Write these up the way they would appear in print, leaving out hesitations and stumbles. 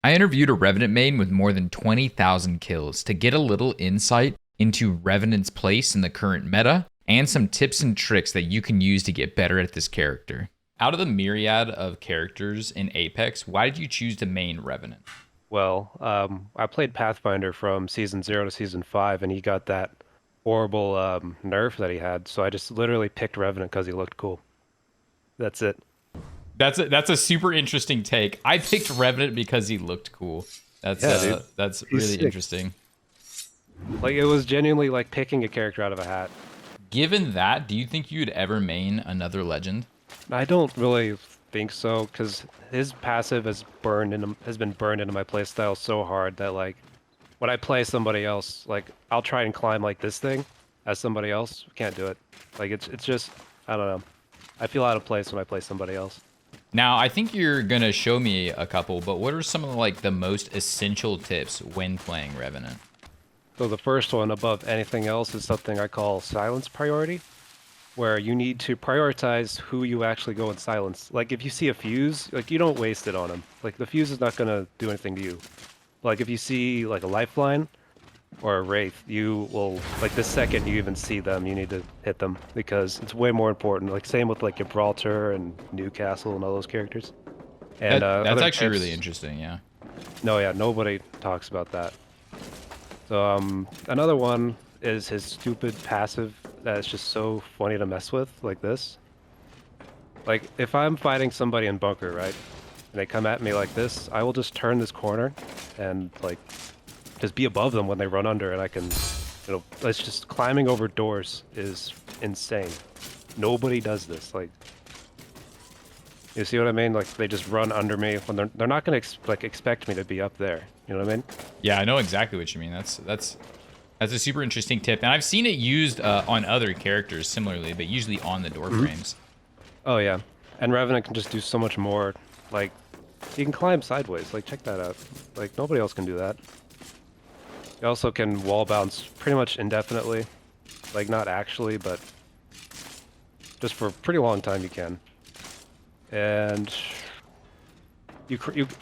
I interviewed a Revenant main with more than 20,000 kills to get a little insight into Revenant's place in the current meta and some tips and tricks that you can use to get better at this character. Out of the myriad of characters in Apex, why did you choose to main Revenant? Well, I played Pathfinder from season 0 to season 5, and he got that horrible nerf that he had. So I just literally picked Revenant because he looked cool. That's it. That's a super interesting take. I picked Revenant because he looked cool. Yeah, dude. That's He's really sick. interesting. Like it was genuinely like picking a character out of a hat. Given that, do you think you'd ever main another legend? I don't really think so because his passive has been burned into my playstyle so hard that like when I play somebody else, like I'll try and climb like this thing as somebody else. Can't do it. Like it's just I don't know. I feel out of place when I play somebody else. Now, I think you're gonna show me a couple, but what are some of like the most essential tips when playing Revenant? So the first one above anything else is something I call silence priority, where you need to prioritize who you actually go and silence. Like if you see a fuse, like you don't waste it on him. Like the fuse is not gonna do anything to you. Like if you see like a lifeline or a wraith, you will like the second you even see them, you need to hit them because it's way more important. Like same with like Gibraltar and Newcastle and all those characters. And That's other actually really tips. interesting. Yeah. No, yeah, nobody talks about that. So another one is his stupid passive that is just so funny to mess with, like this. Like if I'm fighting somebody in bunker, right, and they come at me like this, I will just turn this corner and like just be above them when they run under, and I can, it's just climbing over doors is insane. Nobody does this. Like, you see what I mean? Like they just run under me when they're not gonna expect me to be up there. You know what I mean? Yeah, I know exactly what you mean. That's a super interesting tip, and I've seen it used on other characters similarly, but usually on the door frames. Oh yeah, and Revenant can just do so much more. Like, he can climb sideways. Like, check that out. Like, nobody else can do that. He also can wall bounce pretty much indefinitely. Like, not actually, but just for a pretty long time you can. And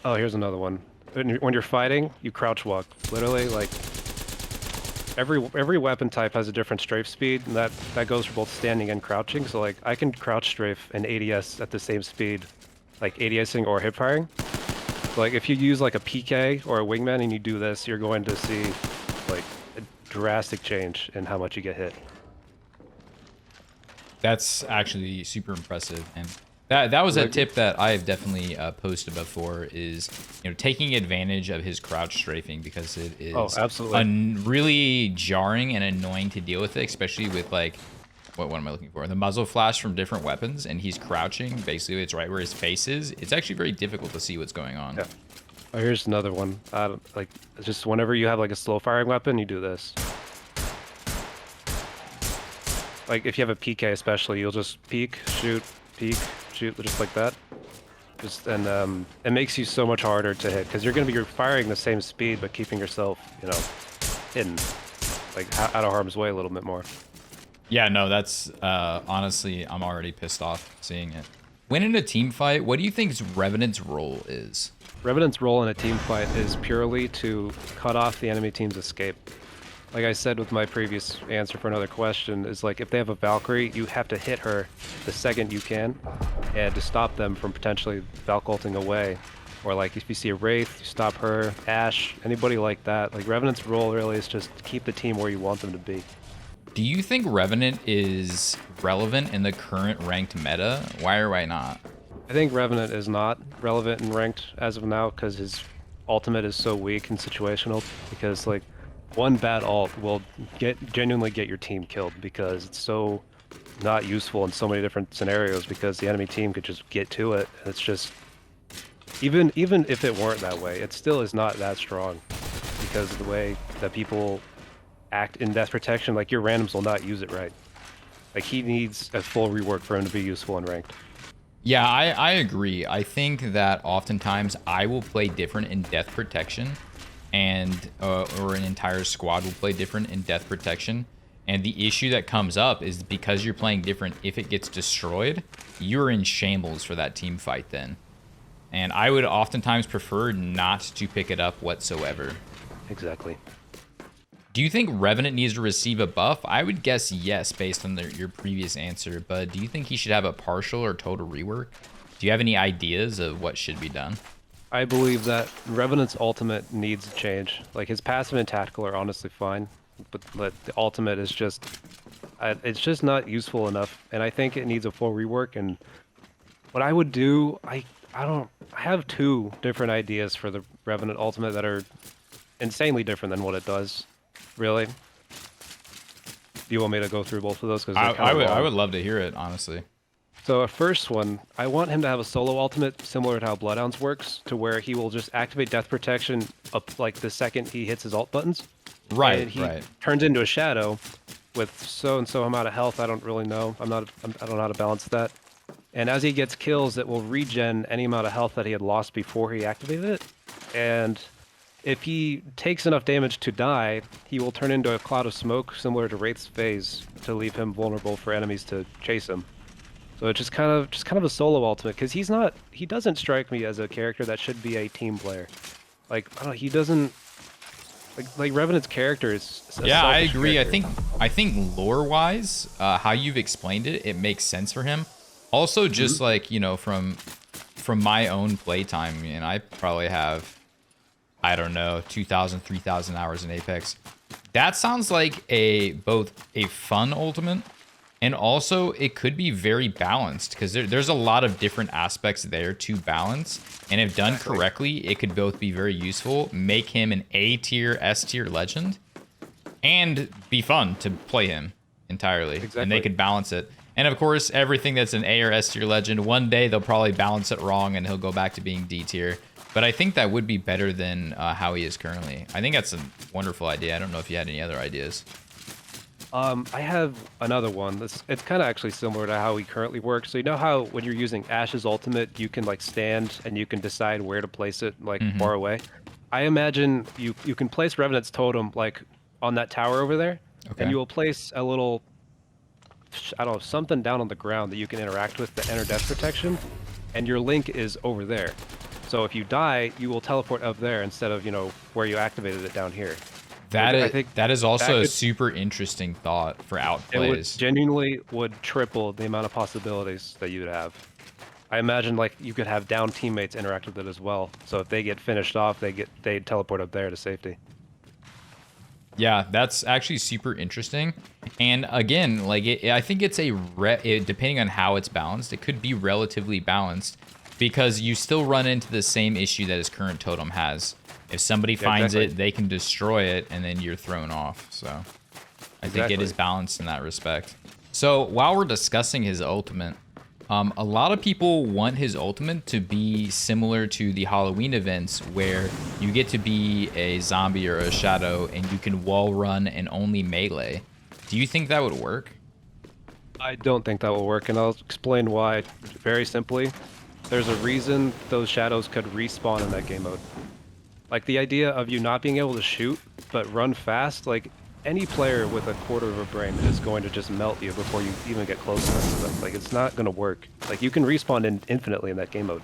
oh, here's another one. When you're fighting, you crouch walk. Literally, like, every weapon type has a different strafe speed, and that goes for both standing and crouching. So like I can crouch strafe and ADS at the same speed, like ADSing or hip firing. So, like if you use like a PK or a wingman and you do this, you're going to see like a drastic change in how much you get hit. That's actually super impressive, and that was a Like, tip that I've definitely posted before. Is taking advantage of his crouch strafing because it oh, is absolutely. really jarring and annoying to deal with, especially with like what am I looking for? The muzzle flash from different weapons, and he's crouching. Basically, it's right where his face is. It's actually very difficult to see what's going on. Yeah. Oh, here's another one. Like just whenever you have like a slow firing weapon, you do this. Like if you have a PK especially, you'll just peek, shoot, just like that. Just and it makes you so much harder to hit because you're firing the same speed but keeping yourself, hidden, like out of harm's way a little bit more. Yeah, no, that's honestly, I'm already pissed off seeing it. When in a team fight, what do you think Revenant's role is? Revenant's role in a team fight is purely to cut off the enemy team's escape. Like I said with my previous answer for another question, is like if they have a Valkyrie, you have to hit her the second you can, and to stop them from potentially Valk-ulting away. Or like if you see a Wraith, you stop her, Ashe, anybody like that. Like Revenant's role really is just to keep the team where you want them to be. Do you think Revenant is relevant in the current ranked meta? Why or why not? I think Revenant is not relevant in ranked as of now because his ultimate is so weak and situational. Because like one bad ult will genuinely get your team killed because it's so not useful in so many different scenarios because the enemy team could just get to it. And it's just even if it weren't that way, it still is not that strong because of the way that people act in death protection. Like your randoms will not use it right. Like he needs a full rework for him to be useful in ranked. Yeah, I agree. I think that oftentimes I will play different in death protection, and or an entire squad will play different in death protection. And the issue that comes up is because you're playing different, if it gets destroyed, you're in shambles for that team fight then. And I would oftentimes prefer not to pick it up whatsoever. Exactly. Do you think Revenant needs to receive a buff? I would guess yes, based on your previous answer, but do you think he should have a partial or total rework? Do you have any ideas of what should be done? I believe that Revenant's ultimate needs a change. Like, his passive and tactical are honestly fine, but the ultimate is just... it's just not useful enough, and I think it needs a full rework, and what I would do... I have two different ideas for the Revenant ultimate that are insanely different than what it does. Really? Do you want me to go through both of those? Because I would love to hear it, honestly. So a first one, I want him to have a solo ultimate similar to how Bloodhounds works, to where he will just activate death protection up like the second he hits his alt buttons. Right, and he right. turns into a shadow with so and so amount of health. I don't really know. I don't know how to balance that. And as he gets kills, it will regen any amount of health that he had lost before he activated it. And if he takes enough damage to die, he will turn into a cloud of smoke similar to Wraith's phase to leave him vulnerable for enemies to chase him. So it's just kind of a solo ultimate, because he doesn't strike me as a character that should be a team player. Like, I don't know, he doesn't like Revenant's character is yeah, I agree. Character. I think lore wise, how you've explained it, it makes sense for him. Also, just like, you know, from my own playtime, and I probably have, I don't know, 2,000, 3,000 hours in Apex. That sounds like both a fun ultimate, and also it could be very balanced, because there's a lot of different aspects there to balance. And if done correctly, it could both be very useful, make him an A tier, S tier legend, and be fun to play him entirely. Exactly. And they could balance it. And of course, everything that's an A or S tier legend, one day they'll probably balance it wrong and he'll go back to being D tier. But I think that would be better than how he is currently. I think that's a wonderful idea. I don't know if you had any other ideas. I have another one. It's kind of actually similar to how he currently works. So you know how when you're using Ash's ultimate, you can like stand and you can decide where to place it like far away. I imagine you can place Revenant's totem like on that tower over there, and you will place a little, I don't know, something down on the ground that you can interact with to enter death protection, and your link is over there. So if you die, you will teleport up there instead of, you know, where you activated it down here. That is also a super interesting thought for outplays. It genuinely would triple the amount of possibilities that you would have. I imagine like you could have down teammates interact with it as well. So if they get finished off, they teleport up there to safety. Yeah, that's actually super interesting. And again, like I think it's depending on how it's balanced, it could be relatively balanced, because you still run into the same issue that his current totem has. If somebody finds it, they can destroy it, and then you're thrown off. So I think it is balanced in that respect. So while we're discussing his ultimate, a lot of people want his ultimate to be similar to the Halloween events, where you get to be a zombie or a shadow, and you can wall run and only melee. Do you think that would work? I don't think that will work, and I'll explain why very simply. There's a reason those shadows could respawn in that game mode. Like, the idea of you not being able to shoot, but run fast, like, any player with a quarter of a brain is going to just melt you before you even get close enough to them. Like, it's not going to work. Like, you can respawn infinitely in that game mode,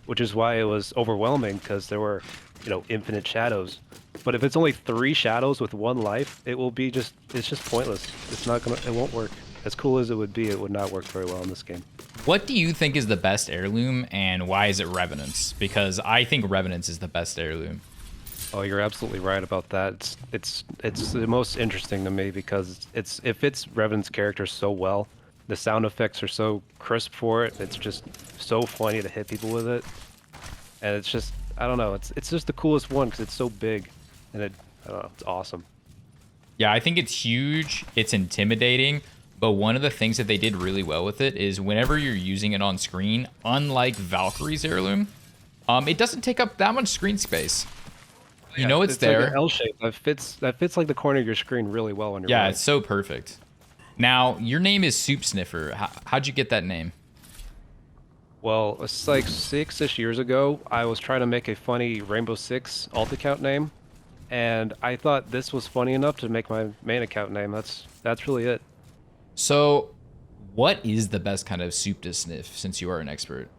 which is why it was overwhelming, because there were, you know, infinite shadows. But if it's only 3 shadows with 1 life, it's just pointless. It won't work. As cool as it would be, it would not work very well in this game. What do you think is the best heirloom, and why is it Revenant's? Because I think Revenant's is the best heirloom. Oh, you're absolutely right about that. It's the most interesting to me, because it fits Revenant's character so well. The sound effects are so crisp for it. It's just so funny to hit people with it, and it's just, I don't know. It's just the coolest one because it's so big, and I don't know, it's awesome. Yeah, I think it's huge. It's intimidating. But one of the things that they did really well with it is whenever you're using it on screen, unlike Valkyrie's heirloom, it doesn't take up that much screen space. You know it's there. Like an L shape that fits like the corner of your screen really well when you're running. It's so perfect. Now, your name is Soupsniffer. How'd you get that name? Well, it's like 6-ish years ago, I was trying to make a funny Rainbow Six alt account name, and I thought this was funny enough to make my main account name. That's really it. So, what is the best kind of soup to sniff, since you are an expert?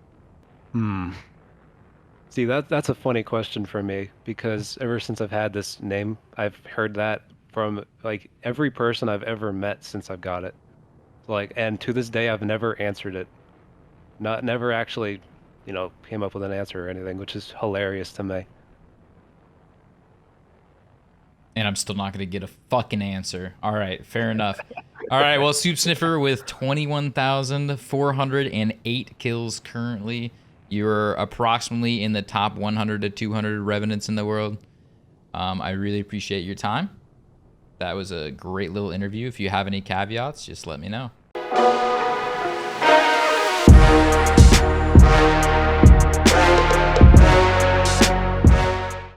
See, that's a funny question for me because ever since I've had this name, I've heard that from like every person I've ever met since I've got it. Like, and to this day, I've never answered it. Never actually, came up with an answer or anything, which is hilarious to me. And I'm still not going to get a fucking answer. All right, fair enough. All right, well, Soupsniffer with 21,408 kills currently. You're approximately in the top 100 to 200 Revenants in the world. I really appreciate your time. That was a great little interview. If you have any caveats, just let me know.